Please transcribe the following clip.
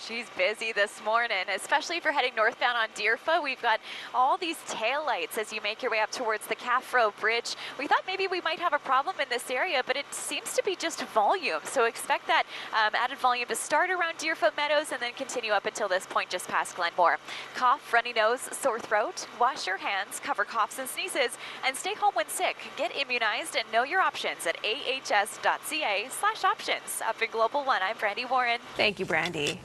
she's busy this morning, especially if you're heading northbound on Deerfoot. We've got all these taillights as you make your way up towards the Calf Row Bridge. We thought maybe we might have a problem in this area, but it seems to be just volume. So expect that added volume to start around Deerfoot Meadows and then continue up until this point just past Glenmore. Cough, runny nose, sore throat, wash your hands, cover coughs and sneezes, and stay home when sick. Get immunized and know your options at ahs.ca/options. Up in Global One, I'm Brandi Warren. Thank you, Brandi.